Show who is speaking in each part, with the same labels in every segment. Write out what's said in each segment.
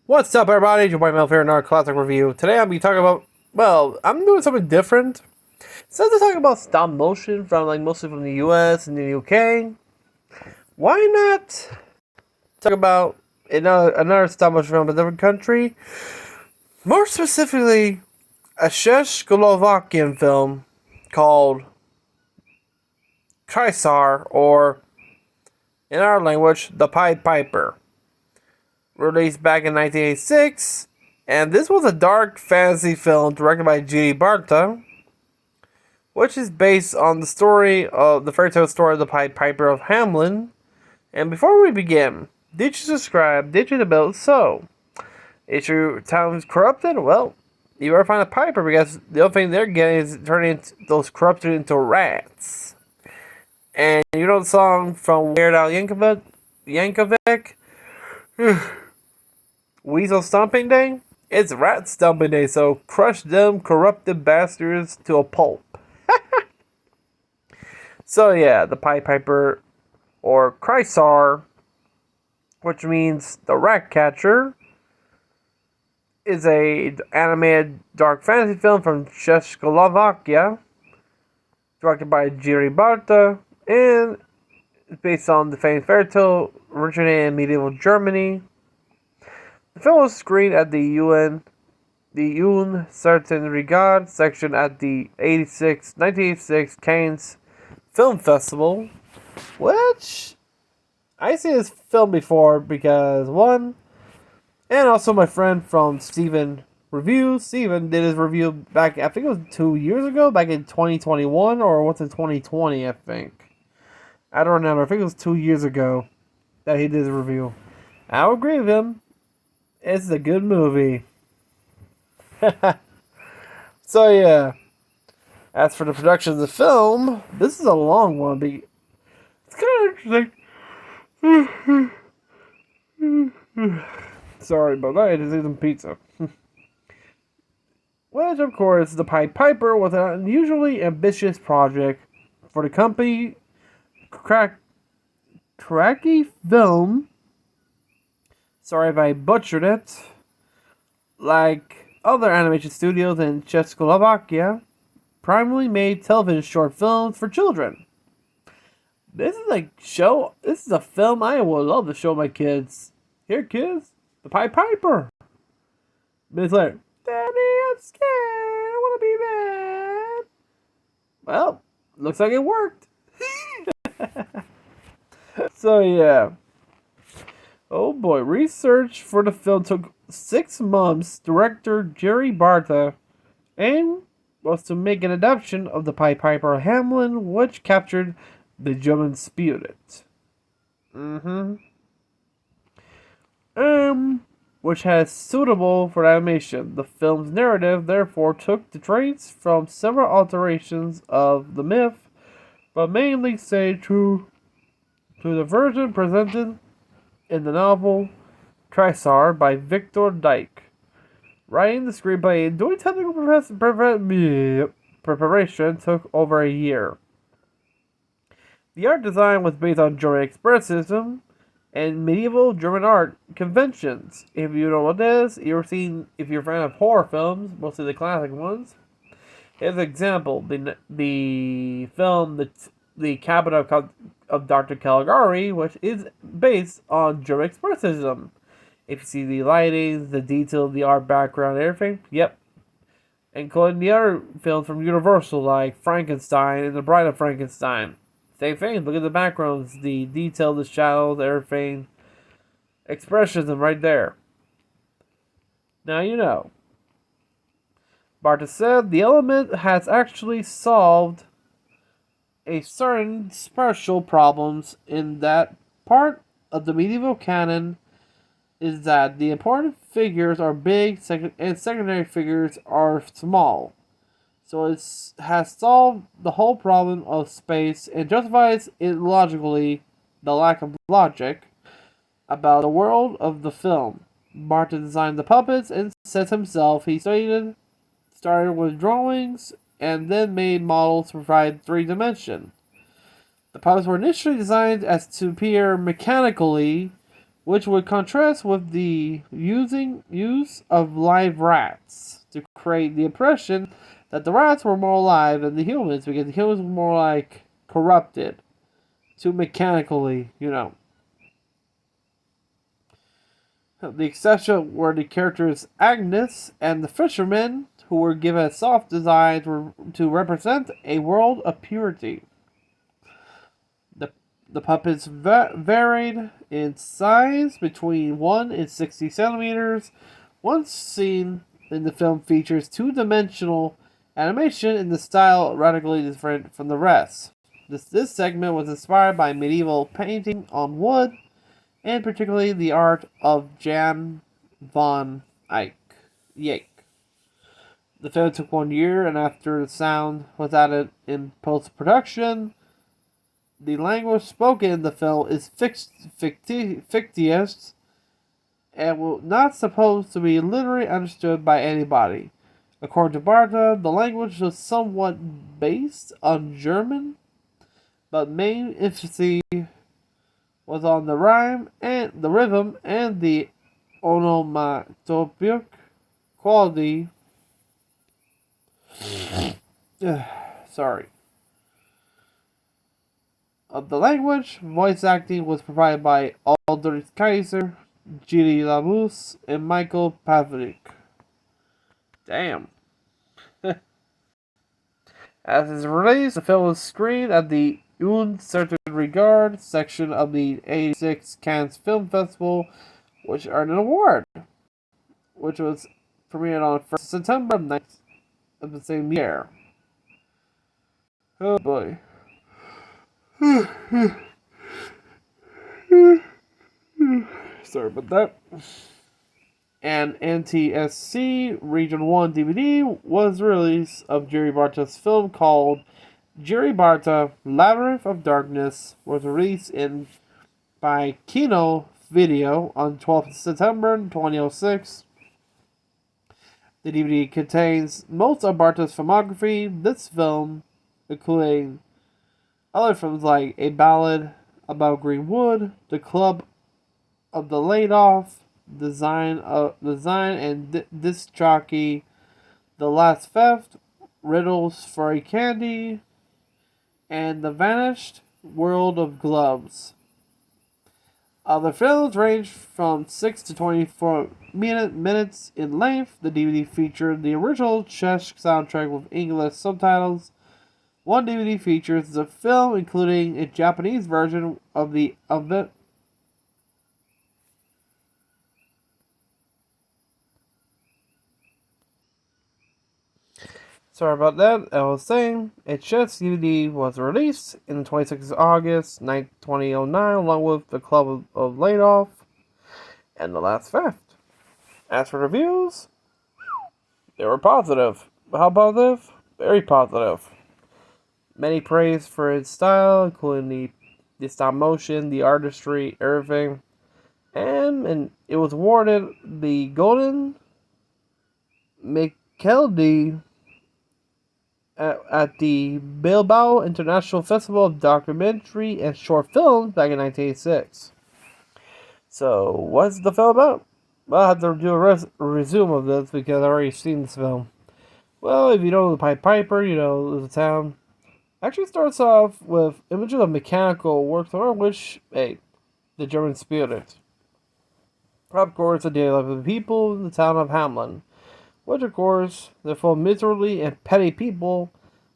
Speaker 1: What's up, everybody? It's your boy Mel here in our classic review. Today I'll be talking about, well, I'm doing something different. Instead of talking about stop motion from mostly from the US and the UK, why not talk about another stop motion from a different country? More specifically, a Czechoslovakian film called Krysar, or in our language, The Pied Piper. Released back in 1986, and this was a dark fantasy film directed by Judy Barta, which is based on the story of the fairy tale story of the Pied Piper of Hamelin. And before we begin, did you subscribe? Did you the bell? So, is your town corrupted? Well, you better find a piper, because the only thing they're getting is turning those corrupted into rats. And you know the song from Weird Al Yankovic? Weasel Stomping Day? It's Rat Stomping Day, so crush them corrupted bastards to a pulp. So yeah, the Pied Piper, or Krysar, which means the rat catcher, is a animated dark fantasy film from Czechoslovakia, directed by Jiří Barta, and it's based on the famous fairy tale originated in medieval Germany. The film was screened at the Un Certain Regard section at the 1986 Cannes Film Festival, which I seen this film before because one, and also my friend from Steven Reviews. Steven did his review back, I think it was 2 years ago, back in 2021, or what's in 2020, I think. I don't remember. I think it was 2 years ago that he did his review. I'll agree with him. It's a good movie. So yeah. As for the production of the film, this is a long one. But it's kind of interesting. Sorry about that. I just ate some pizza. Which, of course, The Pied Piper was an unusually ambitious project for the company. Cracky Film. Sorry if I butchered it. Like other animation studios in Czechoslovakia, primarily made television short films for children. This is a film I would love to show my kids. Here, kids, The Pied Piper. Minutes later, Daddy, I'm scared. I want to be bad. Well, looks like it worked. So yeah. Oh boy, research for the film took 6 months. Director Jiří Barta aim was to make an adaptation of the Pied Piper of Hamelin, which captured the German spirit. Which has suitable for animation. The film's narrative therefore took the traits from several alterations of the myth, but mainly stayed true to the version presented in the novel Krysar by Victor Dyke. Writing the screenplay and doing technical preparation took over a year. The art design was based on German expressionism and medieval German art conventions. If you know what it is, if you're a fan of horror films, mostly the classic ones. As an example, the film The Cabinet of Dr. Caligari, which is based on German expressionism. If you see the lighting, the detail, the art background, everything, yep. Including the other films from Universal, like Frankenstein and The Bride of Frankenstein. Same thing, look at the backgrounds, the detail, the shadows, everything. Expressionism right there. Now you know. Barta said the element has actually solved a certain spiritual problems in that part of the medieval canon is that the important figures are big and secondary figures are small. So it has solved the whole problem of space and justifies it logically, the lack of logic, about the world of the film. Barta designed the puppets and says himself he started with drawings and then made models to provide 3 dimension. The puppets were initially designed as to appear mechanically which would contrast with the use of live rats to create the impression that the rats were more alive than the humans, because the humans were more like corrupted, too mechanically, The exception were the characters Agnes and the fishermen, who were given a soft design to represent a world of purity. The puppets varied in size between 1 and 60 centimeters. One scene in the film features two-dimensional animation in the style radically different from the rest. This segment was inspired by medieval painting on wood, and particularly the art of Jan van Eyck. The film took 1 year, and after the sound was added in post-production, the language spoken in the film is fictitious and was not supposed to be literally understood by anybody. According to Barta, the language was somewhat based on German, but main emphasis was on the rhyme and the rhythm and the onomatopoeic quality. Of the language. Voice acting was provided by Aldrich Kaiser, Giri Lamus, and Michael Pavlik. Damn. As is released, the film was screened at the Un Certain Regard section of the 86 Cannes Film Festival, which earned an award, which was premiered on 1st September of the same year. Oh boy. Sorry about that. An NTSC Region 1 DVD was released of Jerry Barta's film called Jerry Barta Labyrinth of Darkness, was released by Kino Video on 12th September 2006. The DVD contains most of Barta's filmography. This film, including other films like A Ballad About Greenwood, The Club of the Laid Off, Design and Disc Jockey, The Last Theft, Riddles for a Candy, and The Vanished World of Gloves. The films range from 6 to 24 minutes in length. The DVD featured the original Czech soundtrack with English subtitles. One DVD features the film, including a Japanese version of it. Sorry about that. I was saying, a Czech DVD was released in the 26th of August, 2009, along with The Club of Laid Off and The Last Theft. As for reviews, they were positive. How positive? Very positive. Many praise for its style, including the stop motion, the artistry, everything. And it was awarded the Golden Micheldi at the Bilbao International Festival of Documentary and Short Films back in 1986. So, what's the film about? Well, I have to do a resume of this because I've already seen this film. Well, if you know the Pied Piper, the town. Actually starts off with images of mechanical works around which, the German spirit. Of course, the daily life of the people in the town of Hamlin, which, of course, they're full of miserly and petty people,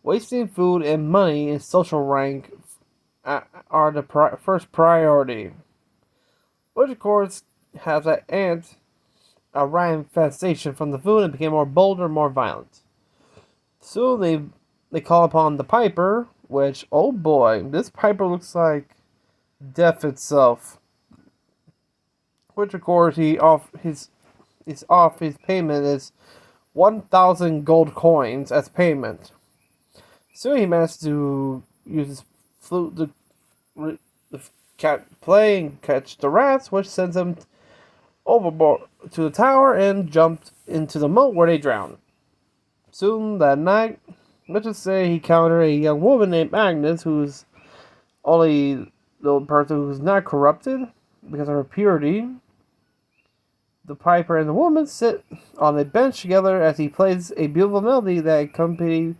Speaker 1: wasting food and money in social rank are the first priority. Which, of course, has a rat infestation from the food and became more bolder, more violent. Soon they call upon the Piper, which, oh boy, this Piper looks like death itself. Which, of course, his payment is 1,000 gold coins as payment. Soon he managed to use his flute to play and catch the rats, which sends him overboard to the tower and jumped into the moat where they drowned. Soon that night, let's just say he encountered a young woman named Agnes, who's only the person who's not corrupted, because of her purity. The piper and the woman sit on a bench together as he plays a beautiful melody that accompanied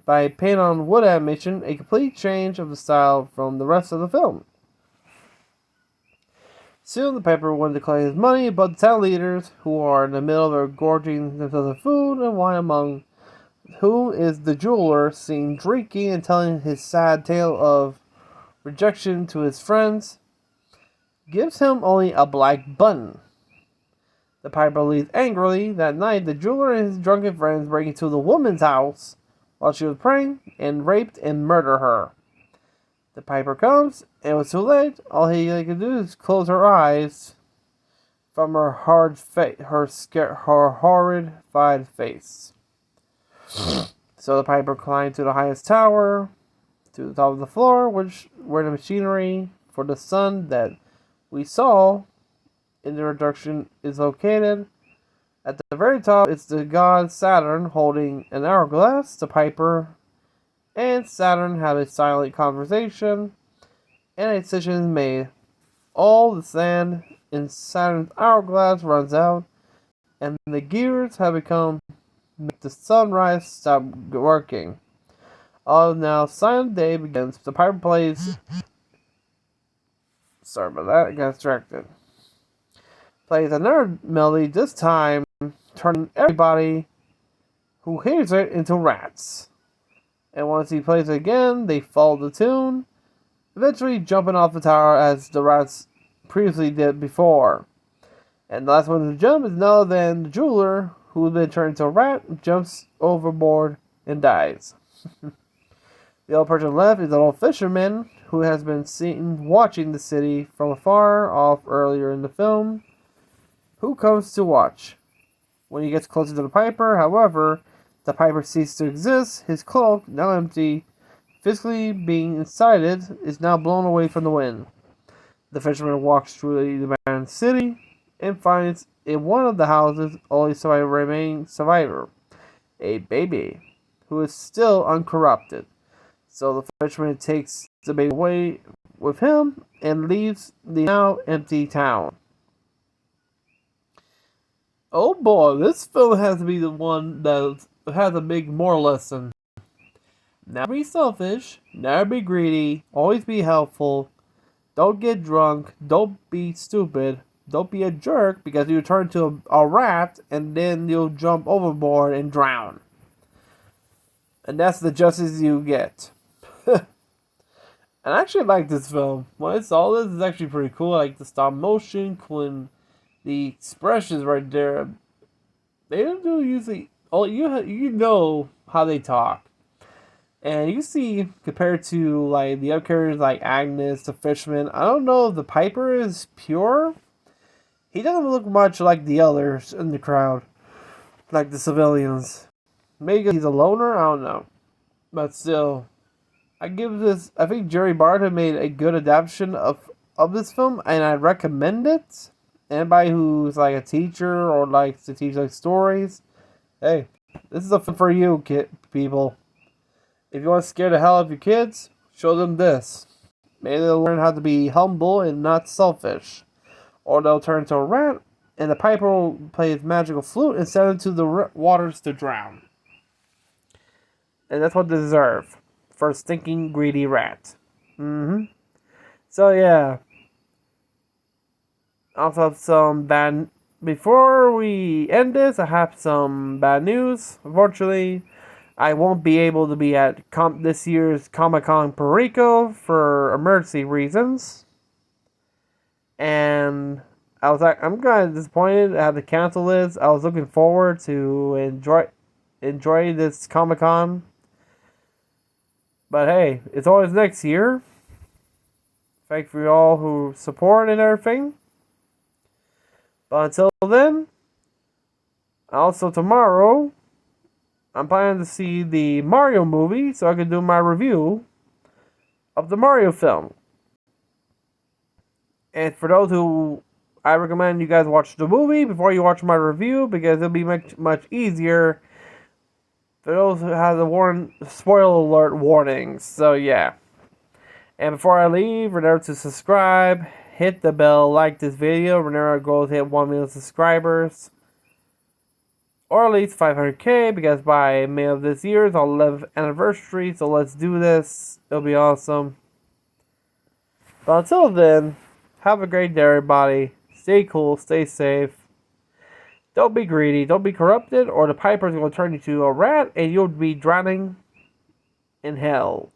Speaker 1: by paint on wood animation, a complete change of the style from the rest of the film. Soon the piper wanted to collect his money, but the town leaders, who are in the middle of gorging themselves of food and wine, among whom is the jeweler, seen drinking and telling his sad tale of rejection to his friends, gives him only a black button. The piper leaves angrily. That night, the jeweler and his drunken friends break into the woman's house while she was praying and raped and murder her. The piper comes, and it was too late. All he could do is close her eyes from her horrified face. So the piper climbed to the highest tower, to the top of the floor, where the machinery for the sun that we saw in the introduction is located. At the very top, it's the god Saturn holding an hourglass. The piper and Saturn have a silent conversation, and a decision is made. All the sand in Saturn's hourglass runs out, and the gears have become make the sunrise stop working. Now silent day begins. The piper plays. Sorry about that, I got distracted. Plays another melody, this time turning everybody who hears it into rats. And once he plays it again, they follow the tune, eventually jumping off the tower as the rats previously did before. And the last one to jump is none other than the jeweler, who has been turned into a rat, jumps overboard and dies. The old person left is an old fisherman who has been seen watching the city from afar off earlier in the film, who comes to watch. When he gets closer to the piper, however, the piper ceases to exist. His cloak, now empty, physically being inside it, is now blown away from the wind. The fisherman walks through the abandoned city and finds in one of the houses only remaining survivor, a baby, who is still uncorrupted. So the fisherman takes the baby away with him and leaves the now empty town. Oh boy, this film has to be the one that has a big moral lesson. Never be selfish, never be greedy, always be helpful, don't get drunk, don't be stupid, don't be a jerk because you turn into a rat and then you'll jump overboard and drown. And that's the justice you get. And I actually like this film. When I saw this, it's actually pretty cool. I like the stop motion, when the expressions right there. They don't do usually. Oh, you know how they talk, and you see compared to like the other characters like Agnes, the fisherman. I don't know if the piper is pure. He doesn't look much like the others in the crowd, like the civilians. Maybe he's a loner. I don't know, but still. I think Jerry Barta made a good adaptation of this film, and I recommend it. Anybody who's like a teacher or likes to teach like stories, hey, this is a film for you, people. If you want to scare the hell out of your kids, show them this. Maybe they'll learn how to be humble and not selfish. Or they'll turn into a rat, and the piper will play his magical flute and send them to the waters to drown. And that's what they deserve. For a stinking, greedy rat. So, yeah. Also have some bad... Before we end this, I have some bad news. Unfortunately, I won't be able to be at this year's Comic-Con Puerto Rico for emergency reasons. And I'm kind of disappointed I had to cancel this. I was looking forward to enjoy this Comic-Con. But hey, it's always next year. Thank you for all who support and everything. But until then, also tomorrow, I'm planning to see the Mario movie so I can do my review of the Mario film. And for those who, I recommend you guys watch the movie before you watch my review because it'll be much easier. For those who have the spoiler alert warnings. So yeah. And before I leave, remember to subscribe, hit the bell, like this video whenever our goal is to hit 1 million subscribers. Or at least 500k, because by May of this year is our 11th anniversary, so let's do this. It'll be awesome. But until then, have a great day, everybody. Stay cool, stay safe. Don't be greedy, don't be corrupted, or the Piper's going to turn you into a rat and you'll be drowning in hell.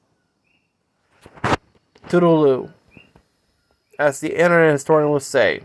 Speaker 1: Toodaloo. As the internet historian will say.